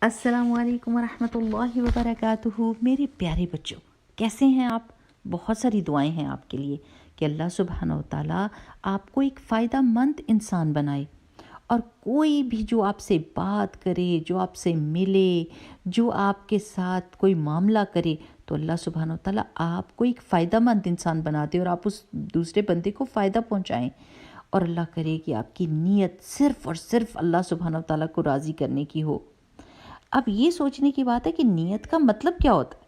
السلام علیکم ورحمۃ اللہ وبرکاتہ۔ میرے پیارے بچوں، کیسے ہیں آپ؟ بہت ساری دعائیں ہیں آپ کے لیے کہ اللہ سبحانہ و تعالیٰ آپ کو ایک فائدہ مند انسان بنائے، اور کوئی بھی جو آپ سے بات کرے، جو آپ سے ملے، جو آپ کے ساتھ کوئی معاملہ کرے، تو اللہ سبحانہ و تعالیٰ آپ کو ایک فائدہ مند انسان بنا دے اور آپ اس دوسرے بندے کو فائدہ پہنچائیں، اور اللہ کرے کہ آپ کی نیت صرف اور صرف اللہ سبحانہ و تعالیٰ کو راضی کرنے کی ہو۔ اب یہ سوچنے کی بات ہے کہ نیت کا مطلب کیا ہوتا ہے۔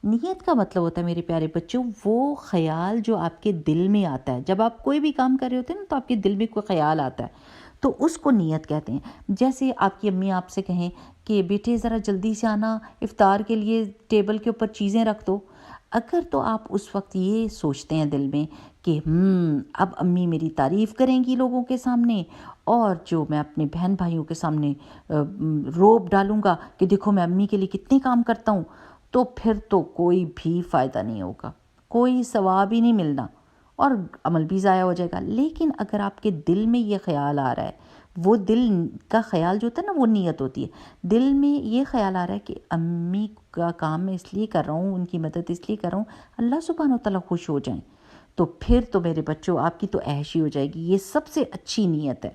نیت کا مطلب ہوتا ہے میرے پیارے بچوں، وہ خیال جو آپ کے دل میں آتا ہے۔ جب آپ کوئی بھی کام کر رہے ہوتے ہیں نا، تو آپ کے دل میں کوئی خیال آتا ہے، تو اس کو نیت کہتے ہیں۔ جیسے آپ کی امی آپ سے کہیں کہ بیٹے ذرا جلدی سے آنا، افطار کے لیے ٹیبل کے اوپر چیزیں رکھ دو۔ اگر تو آپ اس وقت یہ سوچتے ہیں دل میں کہ اب امی میری تعریف کریں گی لوگوں کے سامنے، اور جو میں اپنے بہن بھائیوں کے سامنے روب ڈالوں گا کہ دیکھو میں امی کے لیے کتنے کام کرتا ہوں، تو پھر تو کوئی بھی فائدہ نہیں ہوگا، کوئی ثواب ہی نہیں ملنا، اور عمل بھی ضائع ہو جائے گا۔ لیکن اگر آپ کے دل میں یہ خیال آ رہا ہے، وہ دل کا خیال جو ہوتا ہے نا، وہ نیت ہوتی ہے۔ دل میں یہ خیال آ رہا ہے کہ امی کا کام میں اس لیے کر رہا ہوں، ان کی مدد اس لیے کر رہا ہوں اللہ سبحانہ و تعالیٰ خوش ہو جائیں، تو پھر تو میرے بچوں آپ کی تو عیش ہی ہو جائے گی۔ یہ سب سے اچھی نیت ہے،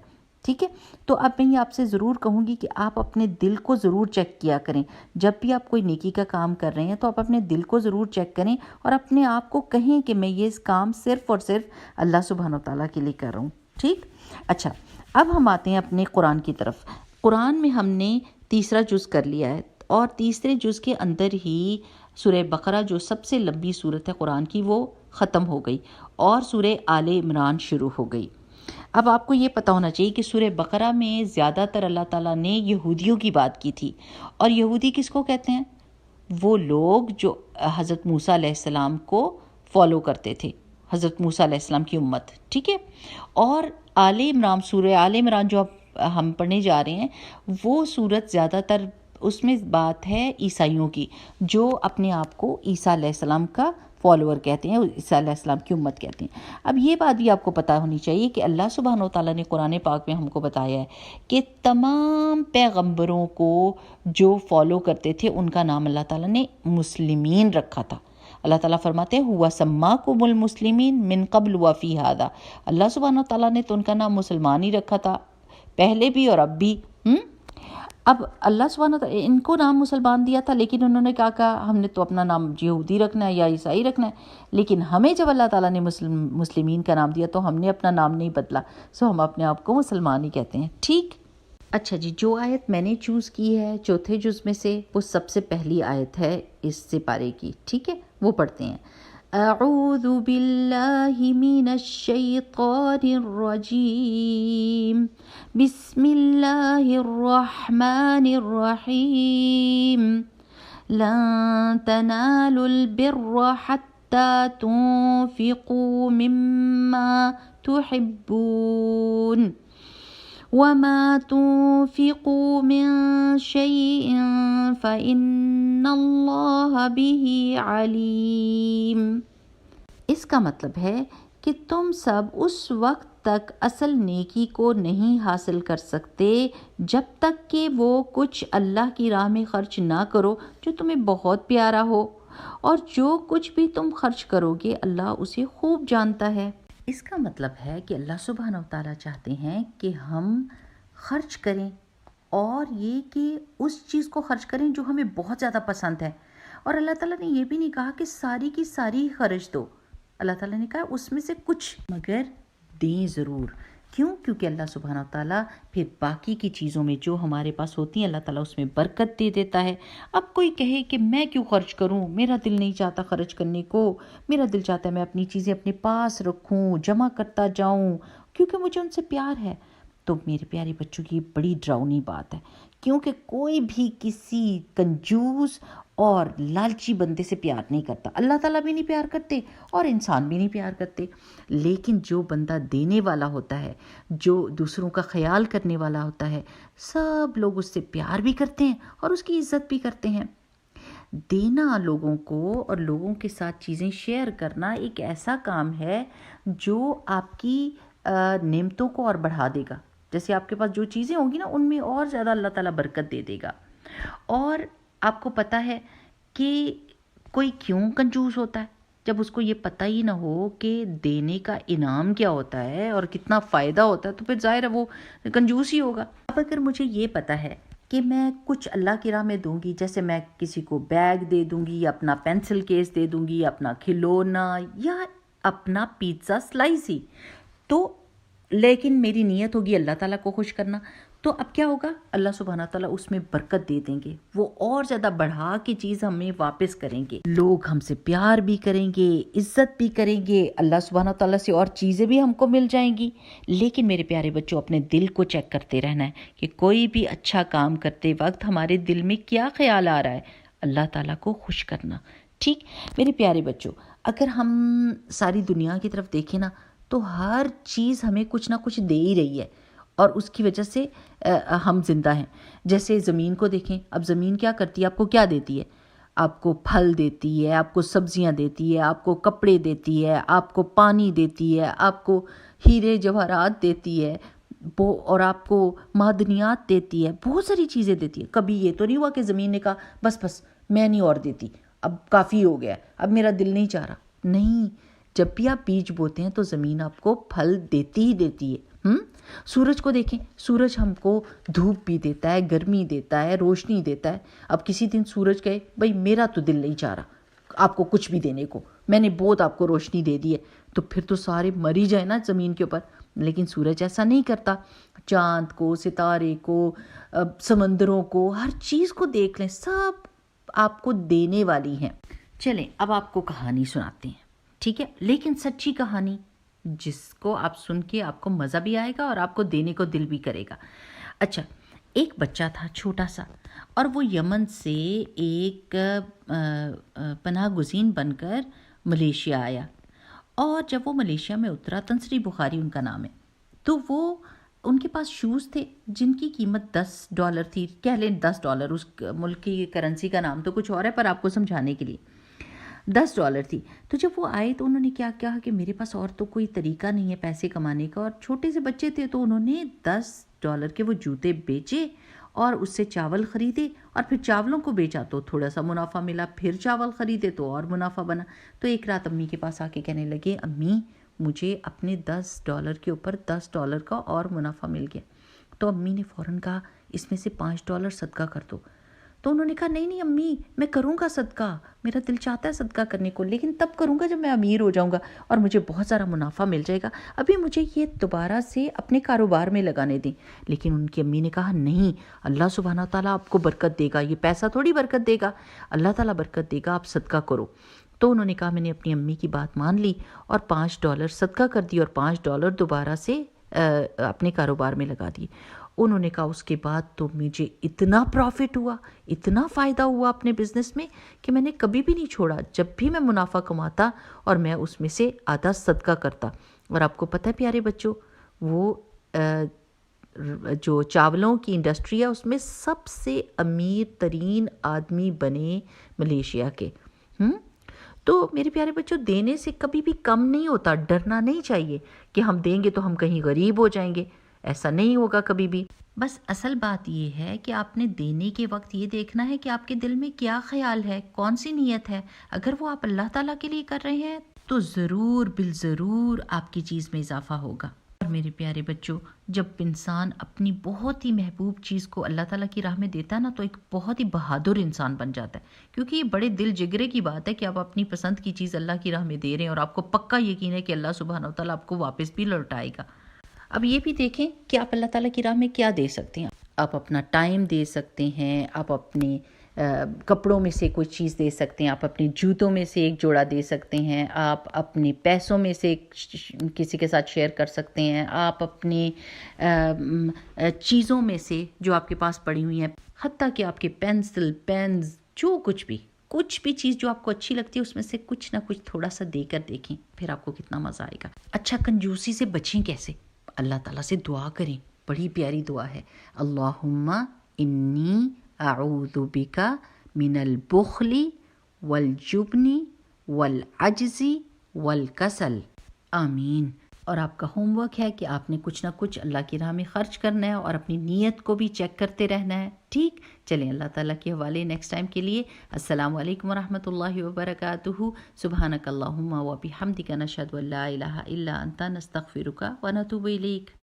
ٹھیک ہے؟ تو اب میں یہ آپ سے ضرور کہوں گی کہ آپ اپنے دل کو ضرور چیک کیا کریں۔ جب بھی آپ کوئی نیکی کا کام کر رہے ہیں تو آپ اپنے دل کو ضرور چیک کریں، اور اپنے آپ کو کہیں کہ میں یہ کام صرف اور صرف اللہ سبحانہ و تعالیٰ کے لیے کر رہا ہوں، ٹھیک؟ اچھا، اب ہم آتے ہیں اپنے قرآن کی طرف۔ قرآن میں ہم نے تیسرا جز کر لیا ہے، اور تیسرے جز کے اندر ہی سورہ بقرہ جو سب سے لمبی صورت ہے قرآن کی، وہ ختم ہو گئی، اور سورہ آل عمران شروع ہو گئی۔ اب آپ کو یہ پتہ ہونا چاہیے کہ سورہ بقرہ میں زیادہ تر اللہ تعالیٰ نے یہودیوں کی بات کی تھی، اور یہودی کس کو کہتے ہیں؟ وہ لوگ جو حضرت موسیٰ علیہ السلام کو فالو کرتے تھے، حضرت موسیٰ علیہ السلام کی امت، ٹھیک ہے؟ اور آل عمران، سورہ آل عمران جو اب ہم پڑھنے جا رہے ہیں، وہ سورت زیادہ تر اس میں بات ہے عیسائیوں کی، جو اپنے آپ کو عیسیٰ علیہ السلام کا فالوور کہتے ہیں، عیسیٰ علیہ السلام کی امت کہتے ہیں۔ اب یہ بات بھی آپ کو پتہ ہونی چاہیے کہ اللہ سبحانہ و تعالیٰ نے قرآن پاک میں ہم کو بتایا ہے کہ تمام پیغمبروں کو جو فالو کرتے تھے ان کا نام اللہ تعالیٰ نے مسلمین رکھا تھا۔ اللہ تعالیٰ فرماتے ہیں ہوا سماکم المسلمین من قبل وفی ہذا، اللہ سبحانہ و تعالیٰ نے تو ان کا نام مسلمان ہی رکھا تھا، پہلے بھی اور اب بھی۔ اب اللہ سبحانہ وتعالی ان کو نام مسلمان دیا تھا، لیکن انہوں نے کہا ہم نے تو اپنا نام یہودی رکھنا ہے یا عیسائی رکھنا ہے، لیکن ہمیں جب اللہ تعالیٰ نے مسلمین کا نام دیا تو ہم نے اپنا نام نہیں بدلا، سو ہم اپنے آپ کو مسلمان ہی کہتے ہیں، ٹھیک؟ اچھا جی، جو آیت میں نے چوز کی ہے چوتھے جز میں سے، وہ سب سے پہلی آیت ہے اس سپارے کی، ٹھیک ہے؟ وہ پڑھتے ہیں، اعوذ باللہ من الشیطان الرجیم، بسم اللہ الرحمن الرحیم، لن تنالوا البر حتى تنفقوا مما تحبون وما تنفقوا من شيء فإن الله به عليم۔ اس کا مطلب ہے کہ تم سب اس وقت تک اصل نیکی کو نہیں حاصل کر سکتے جب تک کہ وہ کچھ اللہ کی راہ میں خرچ نہ کرو جو تمہیں بہت پیارا ہو، اور جو کچھ بھی تم خرچ کرو گے اللہ اسے خوب جانتا ہے۔ اس کا مطلب ہے کہ اللہ سبحانہ و تعالیٰ چاہتے ہیں کہ ہم خرچ کریں، اور یہ کہ اس چیز کو خرچ کریں جو ہمیں بہت زیادہ پسند ہے، اور اللہ تعالیٰ نے یہ بھی نہیں کہا کہ ساری کی ساری خرچ دو، اللہ تعالیٰ نے کہا اس میں سے کچھ مگر دیں ضرور۔ کیوں؟ کیونکہ اللہ سبحانہ و تعالیٰ پھر باقی کی چیزوں میں جو ہمارے پاس ہوتی ہیں اللہ تعالیٰ اس میں برکت دے دیتا ہے۔ اب کوئی کہے کہ میں کیوں خرچ کروں، میرا دل نہیں چاہتا خرچ کرنے کو، میرا دل چاہتا ہے میں اپنی چیزیں اپنے پاس رکھوں، جمع کرتا جاؤں کیونکہ مجھے ان سے پیار ہے، تو میرے پیارے بچوں کی بڑی ڈراؤنی بات ہے، کیونکہ کوئی بھی کسی کنجوس اور لالچی بندے سے پیار نہیں کرتا، اللہ تعالیٰ بھی نہیں پیار کرتے اور انسان بھی نہیں پیار کرتے، لیکن جو بندہ دینے والا ہوتا ہے، جو دوسروں کا خیال کرنے والا ہوتا ہے، سب لوگ اس سے پیار بھی کرتے ہیں اور اس کی عزت بھی کرتے ہیں۔ دینا لوگوں کو اور لوگوں کے ساتھ چیزیں شیئر کرنا ایک ایسا کام ہے جو آپ کی نعمتوں کو اور بڑھا دے گا، جیسے آپ کے پاس جو چیزیں ہوں گی نا ان میں اور زیادہ اللہ تعالیٰ برکت دے دے گا۔ اور آپ کو پتہ ہے کہ کوئی کیوں کنجوس ہوتا ہے؟ جب اس کو یہ پتہ ہی نہ ہو کہ دینے کا انعام کیا ہوتا ہے اور کتنا فائدہ ہوتا ہے، تو پھر ظاہر ہے وہ کنجوس ہی ہوگا۔ اب اگر مجھے یہ پتہ ہے کہ میں کچھ اللہ کی راہ میں دوں گی، جیسے میں کسی کو بیگ دے دوں گی، یا اپنا پینسل کیس دے دوں گی، یا اپنا کھلونا، یا اپنا پیزا سلائس ہی، تو لیکن میری نیت ہوگی اللہ تعالیٰ کو خوش کرنا، تو اب کیا ہوگا؟ اللہ سبحانہ تعالیٰ اس میں برکت دے دیں گے، وہ اور زیادہ بڑھا کے چیز ہمیں واپس کریں گے، لوگ ہم سے پیار بھی کریں گے، عزت بھی کریں گے، اللہ سبحانہ تعالیٰ سے اور چیزیں بھی ہم کو مل جائیں گی۔ لیکن میرے پیارے بچوں، اپنے دل کو چیک کرتے رہنا ہے کہ کوئی بھی اچھا کام کرتے وقت ہمارے دل میں کیا خیال آ رہا ہے، اللہ تعالیٰ کو خوش کرنا۔ ٹھیک میرے پیارے بچوں، اگر ہم ساری دنیا کی طرف دیکھیں نا، تو ہر چیز ہمیں کچھ نہ کچھ دے ہی رہی ہے، اور اس کی وجہ سے ہم زندہ ہیں۔ جیسے زمین کو دیکھیں، اب زمین کیا کرتی ہے؟ آپ کو کیا دیتی ہے؟ آپ کو پھل دیتی ہے، آپ کو سبزیاں دیتی ہے، آپ کو کپڑے دیتی ہے، آپ کو پانی دیتی ہے، آپ کو ہیرے جواہرات دیتی ہے، اور آپ کو معدنیات دیتی ہے، بہت ساری چیزیں دیتی ہے۔ کبھی یہ تو نہیں ہوا کہ زمین نے کہا بس میں نہیں اور دیتی، اب کافی ہو گیا، اب میرا دل نہیں چاہ رہا۔ نہیں، جب بھی آپ بیج بوتے ہیں تو زمین آپ کو پھل دیتی ہی دیتی ہے۔ سورج کو دیکھیں، سورج ہم کو دھوپ بھی دیتا ہے، گرمی دیتا ہے، روشنی دیتا ہے۔ اب کسی دن سورج کہے بھئی میرا تو دل نہیں چاہ رہا آپ کو کچھ بھی دینے کو، میں نے بہت آپ کو روشنی دے دی ہے، تو پھر تو سارے مر ہی جائیں نا زمین کے اوپر۔ لیکن سورج ایسا نہیں کرتا، چاند کو، ستارے کو، سمندروں کو، ہر چیز کو دیکھ لیں، سب آپ کو دینے والی ہیں۔ چلیں اب آپ کو کہانی سناتے ہیں، ٹھیک ہے؟ لیکن سچی کہانی، جس کو آپ سن کے آپ کو مزہ بھی آئے گا اور آپ کو دینے کو دل بھی کرے گا۔ اچھا، ایک بچہ تھا چھوٹا سا، اور وہ یمن سے ایک پناہ گزین بن کر ملیشیا آیا، اور جب وہ ملیشیا میں اترا، تنسری بخاری ان کا نام ہے، تو وہ ان کے پاس شوز تھے جن کی قیمت $10 تھی، کہہ لیں $10، اس ملک کی کرنسی کا نام تو کچھ اور ہے پر آپ کو سمجھانے کے لیے $10 تھی۔ تو جب وہ آئے تو انہوں نے کیا کہا کہ میرے پاس اور تو کوئی طریقہ نہیں ہے پیسے کمانے کا، اور چھوٹے سے بچے تھے، تو انہوں نے $10 کے وہ جوتے بیچے اور اس سے چاول خریدے، اور پھر چاولوں کو بیچا تو تھوڑا سا منافع ملا، پھر چاول خریدے تو اور منافع بنا۔ تو ایک رات امی کے پاس آ کے کہنے لگے، امی مجھے اپنے $10 کے اوپر $10 کا اور منافع مل گیا۔ تو امی نے فوراً کہا اس میں سے $5 صدقہ کر دو۔ تو انہوں نے کہا نہیں امی، میں کروں گا صدقہ، میرا دل چاہتا ہے صدقہ کرنے کو، لیکن تب کروں گا جب میں امیر ہو جاؤں گا اور مجھے بہت سارا منافع مل جائے گا، ابھی مجھے یہ دوبارہ سے اپنے کاروبار میں لگانے دیں۔ لیکن ان کی امی نے کہا نہیں، اللہ سبحانہ تعالیٰ آپ کو برکت دے گا، یہ پیسہ تھوڑی برکت دے گا، اللہ تعالیٰ برکت دے گا، آپ صدقہ کرو۔ تو انہوں نے کہا میں نے اپنی امی کی بات مان لی اور $5 صدقہ کر دی، اور $5 دوبارہ سے اپنے کاروبار میں لگا دیے۔ انہوں نے کہا اس کے بعد تو مجھے اتنا پروفٹ ہوا، اتنا فائدہ ہوا اپنے بزنس میں کہ میں نے کبھی بھی نہیں چھوڑا، جب بھی میں منافع کماتا اور میں اس میں سے آدھا صدقہ کرتا۔ اور آپ کو پتہ ہے پیارے بچوں، وہ جو چاولوں کی انڈسٹری ہے اس میں سب سے امیر ترین آدمی بنے ملیشیا کے۔ تو میرے پیارے بچوں، دینے سے کبھی بھی کم نہیں ہوتا، ڈرنا نہیں چاہیے کہ ہم دیں گے تو ہم کہیں غریب ہو جائیں گے، ایسا نہیں ہوگا کبھی بھی۔ بس اصل بات یہ ہے کہ آپ نے دینے کے وقت یہ دیکھنا ہے کہ آپ کے دل میں کیا خیال ہے، کون سی نیت ہے۔ اگر وہ آپ اللہ تعالیٰ کے لیے کر رہے ہیں تو ضرور بالضرور آپ کی چیز میں اضافہ ہوگا۔ اور میرے پیارے بچوں، جب انسان اپنی بہت ہی محبوب چیز کو اللہ تعالیٰ کی راہ میں دیتا ہے نا، تو ایک بہت ہی بہادر انسان بن جاتا ہے، کیونکہ یہ بڑے دل جگرے کی بات ہے کہ آپ اپنی پسند کی چیز اللہ کی راہ میں دے رہے ہیں اور آپ کو پکا یقین ہے کہ اللہ سبحانہ وتعالیٰ آپ کو واپس بھی لوٹائے گا۔ اب یہ بھی دیکھیں کہ آپ اللہ تعالیٰ کی راہ میں کیا دے سکتے ہیں۔ آپ اپنا ٹائم دے سکتے ہیں، آپ اپنے کپڑوں میں سے کوئی چیز دے سکتے ہیں، آپ اپنے جوتوں میں سے ایک جوڑا دے سکتے ہیں، آپ اپنے پیسوں میں سے کسی کے ساتھ شیئر کر سکتے ہیں، آپ اپنے چیزوں میں سے جو آپ کے پاس پڑی ہوئی ہیں، حتیٰ کہ آپ کے پینسل، پینز، جو کچھ بھی چیز جو آپ کو اچھی لگتی ہے اس میں سے کچھ نہ کچھ تھوڑا سا دے کر دیکھیں، پھر آپ کو کتنا مزہ آئے گا۔ اچھا، کنجوسی سے بچیں کیسے؟ اللہ تعالیٰ سے دعا کریں، بڑی پیاری دعا ہے، اللہم انی اعوذ بک من البخل والجبن والعجز والکسل، آمین۔ اور آپ کا ہوم ورک ہے کہ آپ نے کچھ نہ کچھ اللہ کی راہ میں خرچ کرنا ہے اور اپنی نیت کو بھی چیک کرتے رہنا ہے. ٹھیک، چلیں اللہ تعالیٰ کے حوالے نیکسٹ ٹائم کے لیے. السلام علیکم ورحمۃ اللہ وبرکاتہ. سبحانک اللہم و بحمدک نشہد ان لا الہ الا انت نستغفرک و نتوب الیک.